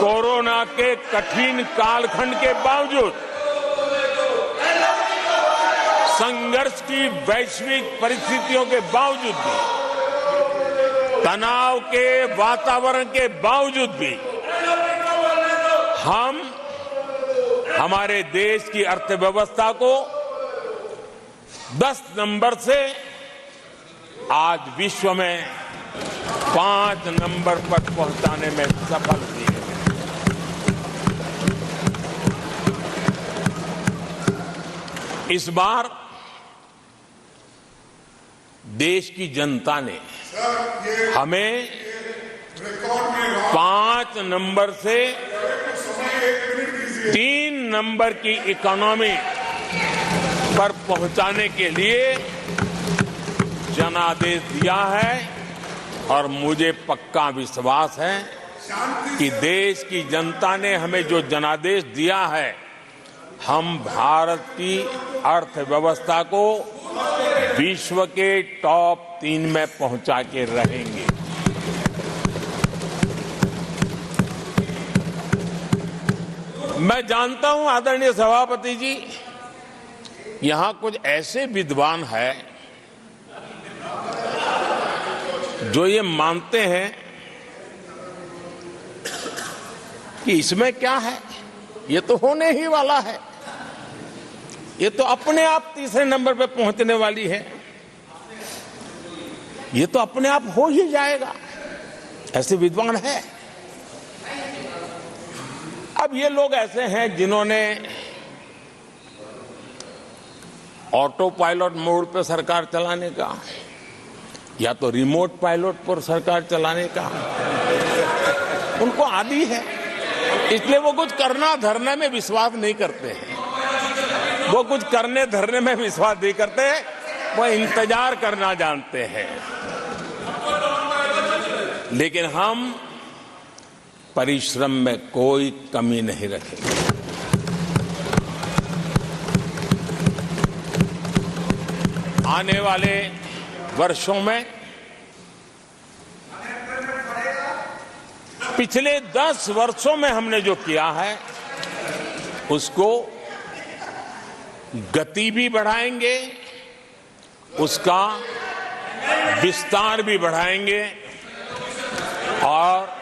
Corona के कठिन कालखंड के बावजूद, संघर्ष की वैश्विक परिस्थितियों के बावजूद भी, तनाव के वातावरण के बावजूद भी हम हमारे देश की अर्थव्यवस्था को 10 नंबर से आज विश्व में 5 नंबर पर पहुंचाने में सफल हुए हैं। इस बार देश की जनता ने हमें 5 नंबर से 3 नंबर की इकोनॉमी पर पहुंचाने के लिए जनादेश दिया है और मुझे पक्का विश्वास है कि देश की जनता ने हमें जो जनादेश दिया है, हम भारत की अर्थव्यवस्था को विश्व के टॉप 3 में पहुंचा के रहेंगे। मैं जानता हूं आदरणीय सभापति जी, यहां कुछ ऐसे विद्वान हैं जो ये मानते हैं कि इसमें क्या है, ये तो होने ही वाला है, ये तो अपने आप तीसरे नंबर पे पहुंचने वाली है, ये तो अपने आप हो ही जाएगा, ऐसे विद्वान हैं। अब ये लोग ऐसे हैं जिन्होंने ऑटो पायलट मोड पे सरकार चलाने का या तो रिमोट पायलट पर सरकार चलाने का उनको आदी है, इसलिए वो कुछ करना धरने में विश्वास नहीं करते हैं। वो कुछ करने धरने में विश्वास नहीं करते, वो इंतजार करना जानते हैं। लेकिन हम परिश्रम में कोई कमी नहीं रखेंगे। आने वाले वर्षों में पिछले 10 वर्षों में हमने जो किया है उसको गति भी बढ़ाएंगे, उसका विस्तार भी बढ़ाएंगे और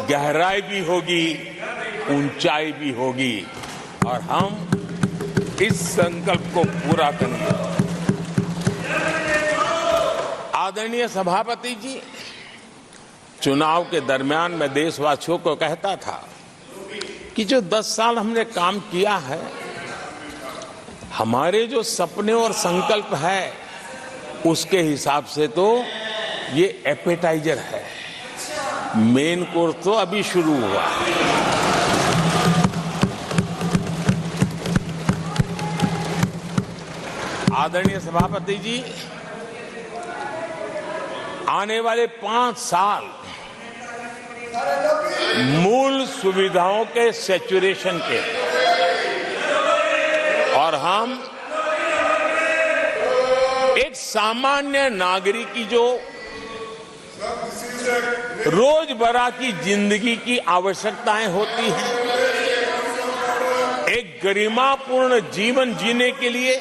गहराई भी होगी, ऊंचाई भी होगी और हम इस संकल्प को पूरा करेंगे। आदरणीय सभापति जी, चुनाव के दरमियान मैं देशवासियों को कहता था कि जो 10 साल हमने काम किया है, हमारे जो सपने और संकल्प है उसके हिसाब से तो ये एपेटाइजर है, मेन कोर्स तो अभी शुरू हुआ। आदरणीय सभापति जी, आने वाले 5 साल मूल सुविधाओं के सैचुरेशन के और हम एक सामान्य नागरिक की जो रोजमर्रा की जिंदगी की आवश्यकताएं होती हैं, एक गरिमापूर्ण जीवन जीने के लिए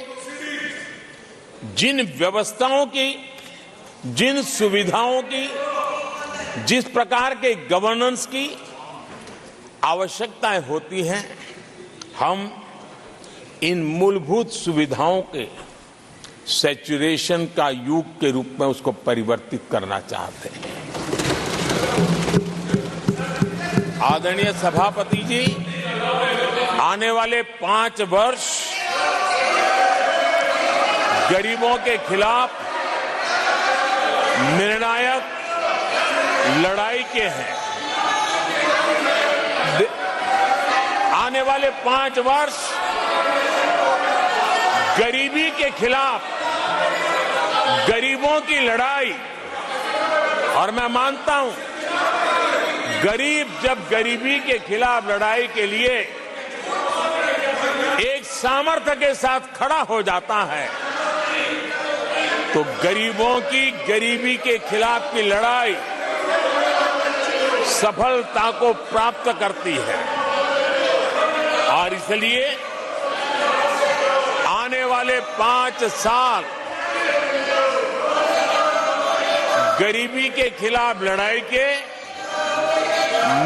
जिन व्यवस्थाओं की, जिन सुविधाओं की, जिस प्रकार के गवर्नेंस की आवश्यकताएं होती हैं, हम इन मूलभूत सुविधाओं के सैचुरेशन का युग के रूप में उसको परिवर्तित करना चाहते हैं। आदरणीय सभापति जी, आने वाले 5 वर्ष गरीबों के खिलाफ निर्णायक लड़ाई के हैं। आने वाले 5 वर्ष गरीबी के खिलाफ गरीबों की लड़ाई, और मैं मानता हूं गरीब जब गरीबी के खिलाफ लड़ाई के लिए एक सामर्थ्य के साथ खड़ा हो जाता है तो गरीबों की गरीबी के खिलाफ की लड़ाई सफलता को प्राप्त करती है और इसलिए आने वाले 5 साल गरीबी के खिलाफ लड़ाई के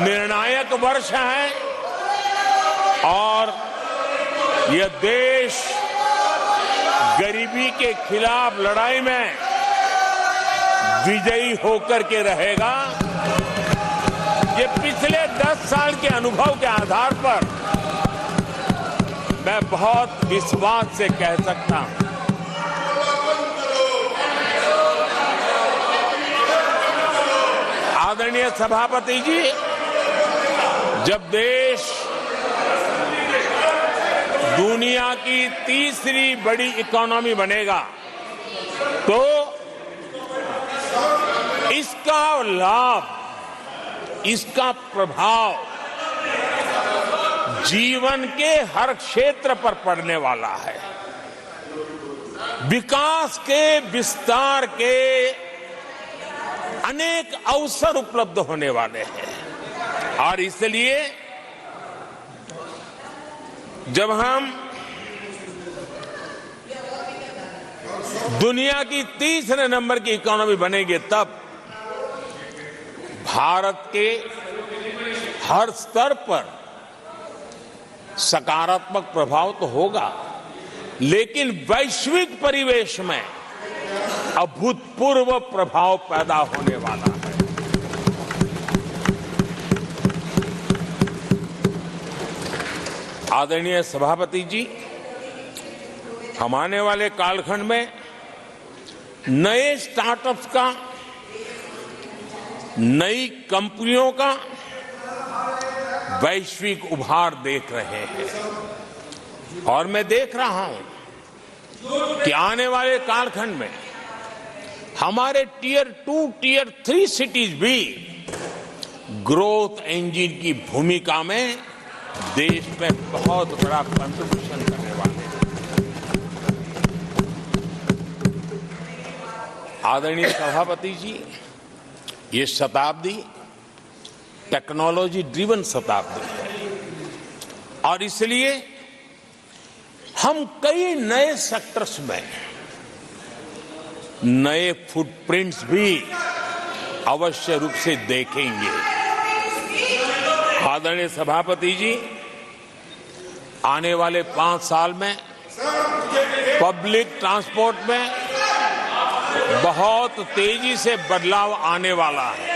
निर्णायक वर्ष हैं और यह देश गरीबी के खिलाफ लड़ाई में विजयी होकर के रहेगा। ये पिछले 10 साल के अनुभव के आधार पर मैं बहुत विश्वास से कह सकता हूं। आदरणीय सभापति जी, जब देश दुनिया की तीसरी बड़ी इकोनॉमी बनेगा तो इसका लाभ, इसका प्रभाव जीवन के हर क्षेत्र पर पड़ने वाला है। विकास के विस्तार के अनेक अवसर उपलब्ध होने वाले हैं और इसलिए जब हम दुनिया की तीसरे नंबर की इकोनॉमी बनेंगे तब भारत के हर स्तर पर सकारात्मक प्रभाव तो होगा, लेकिन वैश्विक परिवेश में अभूतपूर्व प्रभाव पैदा होने वाला है। आदरणीय सभापति जी, हम आने वाले कालखंड में नए स्टार्टअप्स का, नई कंपनियों का वैश्विक उभार देख रहे हैं और मैं देख रहा हूं कि आने वाले कालखंड में हमारे टियर 2, टियर 3 सिटीज भी ग्रोथ इंजन की भूमिका में देश में बहुत बड़ा कंट्रीब्यूशन करने वाले हैं। आदरणीय सभापति जी, ये शताब्दी टेक्नोलॉजी ड्रिवन शताब्दी है और इसलिए हम कई नए सेक्टर्स में नए फुटप्रिंट्स भी अवश्य रूप से देखेंगे। आदरणीय सभापति जी, आने वाले 5 साल में पब्लिक ट्रांसपोर्ट में बहुत तेजी से बदलाव आने वाला है